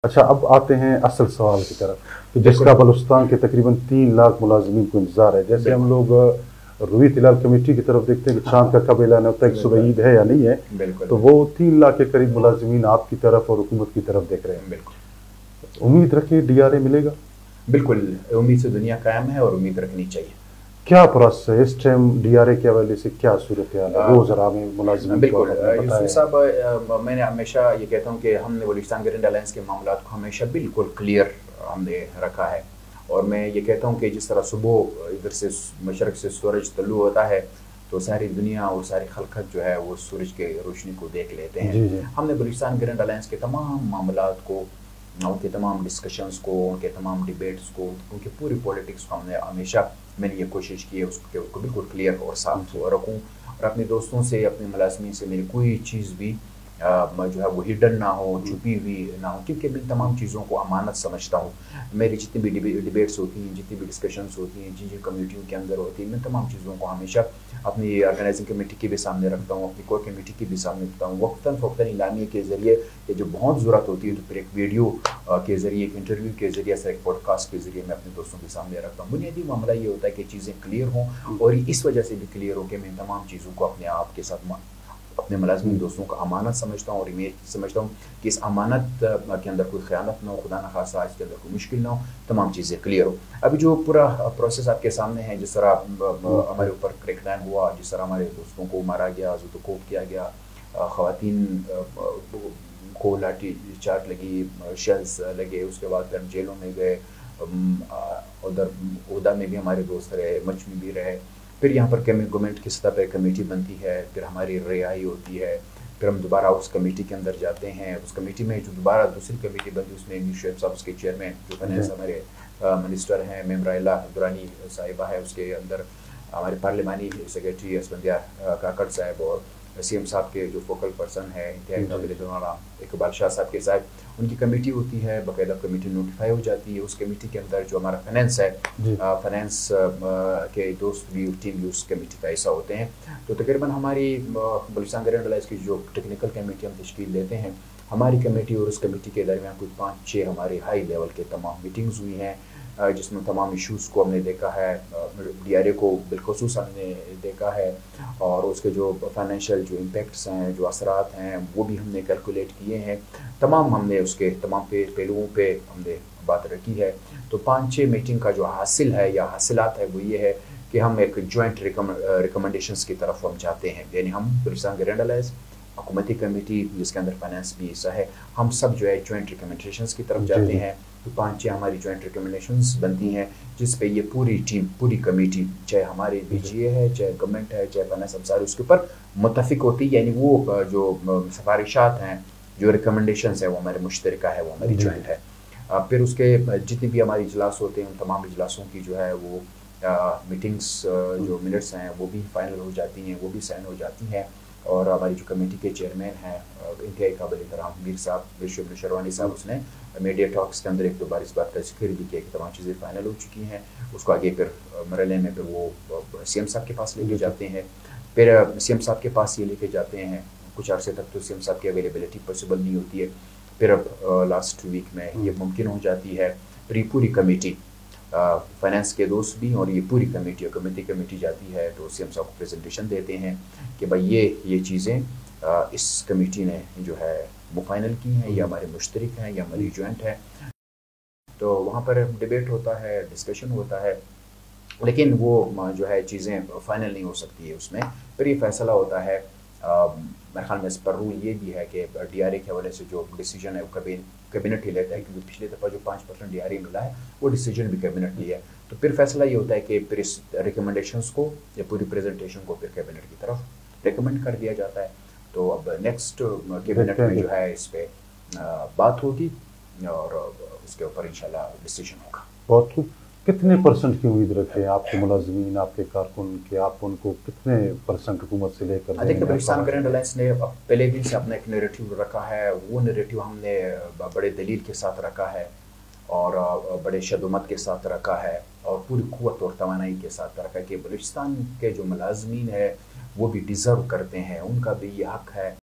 अच्छा, अब आते हैं असल सवाल की तरफ कि जिसका बलूचिस्तान के तकरीबन 3 लाख मुलाजमीन को इंतजार है। जैसे हम लोग रूई तिलाल कमेटी की तरफ देखते हैं कि चांद का कब ऐलान होता है कि सुबह ईद है या नहीं है, तो वो 3 लाख के करीब मुलाजमीन आपकी तरफ और हुकूमत की तरफ देख रहे हैं। बिल्कुल उम्मीद रखिए डीआरए मिलेगा। बिल्कुल उम्मीद से दुनिया कायम है और उम्मीद रखनी चाहिए। क्या प्रोसेस है इस टाइम डीआरए के हवाले से, क्या सूरत हाल है? वो जरा हमें मुलाजिमीन बिल्कुल यूसुफ साहब, मैंने हमेशा ये कहता हूँ कि हमने बलूचिस्तान ग्रैंड अलायंस के मामलात को हमेशा बिल्कुल क्लियर हमने रखा है। और मैं ये कहता हूँ कि जिस तरह सुबह इधर से मशरक से सूरज तल्लु होता है तो सारी दुनिया और सारी खलकत जो है वो सूरज के रोशनी को देख लेते हैं। हमने बलूचिस्तान ग्रैंड अलायंस के तमाम मामलात को, उनके तमाम डिस्कशंस को, उनके तमाम डिबेट्स को, उनकी पूरी पॉलिटिक्स को हमने हमेशा मैंने ये कोशिश की है उसको बिल्कुल क्लियर और साफ रखूँ और अपने दोस्तों से, अपने मुलाजमीन से मेरी कोई चीज़ भी जो है वो हिडन ना हो, छुपी हुई ना हो, क्योंकि मैं तमाम चीज़ों को अमानत समझता हूँ। मेरी जितनी भी डिबेट्स होती हैं, जितनी भी डिस्कशंस होती हैं, जिन जिन कम्यूनिटियों के अंदर होती हैं, मैं तमाम चीज़ों को हमेशा अपनी ऑर्गेनाइजिंग कमेटी के भी सामने रखता हूँ, अपनी कोर कमेटी के भी सामने रखता हूँ। वक्तन फ़ौक्तन इलामिया के ज़रिए ये जो बहुत ज़रूरत होती है तो फिर एक वीडियो के ज़रिए, एक इंटरव्यू के ज़रिए से, एक पॉडकास्ट के ज़रिए मैं अपने दोस्तों के सामने रखता हूँ। बुनियादी मामला ये होता है कि चीज़ें क्लियर हों और इस वजह से भी क्लियर हो कि मैं तमाम चीज़ों को अपने आप के साथ अपने मुलाज़िम दोस्तों का अमानत समझता हूँ और मैं समझता हूँ कि इस अमानत के अंदर कोई ख़यानत ना हो, खुदा न खासा इसके अंदर कोई मुश्किल ना हो, तमाम चीज़ें क्लियर हो। अभी जो पूरा प्रोसेस आपके सामने है, जिस तरह हमारे ऊपर क्रैकडाउन हुआ, जिस तरह हमारे दोस्तों को मारा गया, ज़ुदकोप किया गया, ख़वातीन को लाठी चार्ज लगी, शेल्स लगे, उसके बाद फिर हम जेलों में गए, उधर ओहदा में भी हमारे दोस्त रहे, मच में भी रहे, फिर यहाँ पर गवर्नमेंट की सतह पर कमेटी बनती है, फिर हमारी रिहाई होती है, फिर हम दोबारा उस कमेटी के अंदर जाते हैं। उस कमेटी में जो दोबारा दूसरी कमेटी बनती है उसमें शुएब साहब उसके चेयरमैन, जो फाइनेंस हमारे मिनिस्टर हैं, मेमराइला दुरानी साहिबा है, उसके अंदर हमारे पार्लिमानी सेक्रेटरी असफंदिया काकड़ साहब और सीएम साहब के जो फोकल पर्सन है इंतहाई काबिल इकबाल शाह साहब के साथ उनकी कमेटी होती है। बाकायदा कमेटी नोटिफाई हो जाती है। उस कमेटी के अंदर जो हमारा फाइनेंस है, फाइनेंस के दोस्त भी, टीम भी उस कमेटी का हिस्सा होते हैं। तो तकरीबन हमारी बलूचिस्तान ग्रैंड अलायंस की जो टेक्निकल कमेटी हम तश्कील देते हैं, हमारी कमेटी और उस कमेटी के दरमियान कुछ 5-6 हमारे हाई लेवल के तमाम मीटिंग्स हुई हैं, जिसमें तमाम इश्यूज़ को हमने देखा है, डीआरए को बिलखुसूस हमने देखा है और उसके जो फाइनेंशियल जो इम्पेक्ट्स हैं, जो असरात हैं, वो भी हमने कैलकुलेट किए हैं। तमाम हमने उसके तमाम पहलुओं पे हमने बात रखी है। तो 5-6 मीटिंग का जो हासिल है या हासिलात है वो ये है कि हम एक जॉइंट रिकमेंडेशंस की तरफ हम जाते हैं। यानी हम बलूचिस्तान ग्रैंड अलायंस, हुकूमती कमेटी जिसके अंदर फाइनेंस भी हिस्सा है, हम सब जो है जॉइंट रिकमेंडेशंस की तरफ जाते हैं। तो 5-6 हमारी जॉइंट रिकमेंडेशंस बनती हैं जिस पे ये पूरी टीम, पूरी कमेटी, चाहे हमारे बीजीए है, चाहे गवर्नमेंट है, चाहे फाइनेंस, हम सारे उसके ऊपर मुत्तफिक होती है। यानी वो जो सिफारिशात हैं, जो रिकमेंडेशंस है वो हमारे मुश्तरका है, वो हमारी जॉइंट है। फिर उसके जितने भी हमारे इजलास होते हैं उन तमाम इजलासों की जो है वो मीटिंग्स जो मिनट्स हैं वो भी फाइनल हो जाती हैं, वो भी साइन हो जाती हैं। और हमारी जो कमेटी के चेयरमैन हैं इंतहाई काबिल एहतराम मीर साहब, बिशप शरवानी साहब, उसने मीडिया टॉक्स के अंदर एक दो बार इस बात का जिक्र भी किया कि तमाम चीज़ें फाइनल हो चुकी हैं। उसको आगे फिर मरहले में फिर वो सीएम साहब के पास लेके जाते हैं। फिर सीएम साहब के पास ये लेके जाते हैं, कुछ अर्से तक तो सीएम साहब की अवेलेबिलिटी पॉसिबल नहीं होती है, फिर अब लास्ट वीक में ये मुमकिन हो जाती है। फिर ये पूरी कमेटी, फाइनेंस के दोस्त भी और ये पूरी कमेटी और कमेटी जाती है तो सीएम साहब को प्रेजेंटेशन देते हैं कि भाई ये चीज़ें इस कमेटी ने जो है वो फाइनल की हैं, या हमारे मुश्तरक हैं, या हमारी जॉइंट है। तो वहाँ पर डिबेट होता है, डिस्कशन होता है, लेकिन वो जो है चीज़ें फाइनल नहीं हो सकती है उसमें। फिर ये फैसला होता है, मेरे ख्याल में इस पर रूल ये भी है कि डीआरए के हवाले से जो डिसीजन है वो कैबिनेट ही लेता है, क्योंकि पिछली दफ़ा जो 5% डीआरए मिला है वो डिसीजन भी कैबिनेट लिया है। तो फिर फैसला ये होता है कि फिर इस रिकमेंडेशंस को या पूरी प्रेजेंटेशन को फिर कैबिनेट की तरफ रिकमेंड कर दिया जाता है। तो अब नेक्स्ट कैबिनेट में जो है इस पर बात होगी और उसके ऊपर इंशाल्लाह डिसीजन होगा। बहुत खूब। कितने परसेंट की उम्मीद रखें आपके मुलाजमीन, आपके कारकुन के, आप उनको कितने परसेंट हुकूमत से लेकर? देखिए, बलूचिस्तान ग्रैंड अलायंस ने पहले दिन से अपना एक नैरेटिव रखा है। वो नैरेटिव हमने बड़े दलील के साथ रखा है और बड़े शदुमत के साथ रखा है और पूरी क़ुव्वत और तवानाई के साथ रखा है कि बलूचिस्तान के जो मुलाजमीन है वो भी डिज़र्व करते हैं, उनका भी ये हक़ है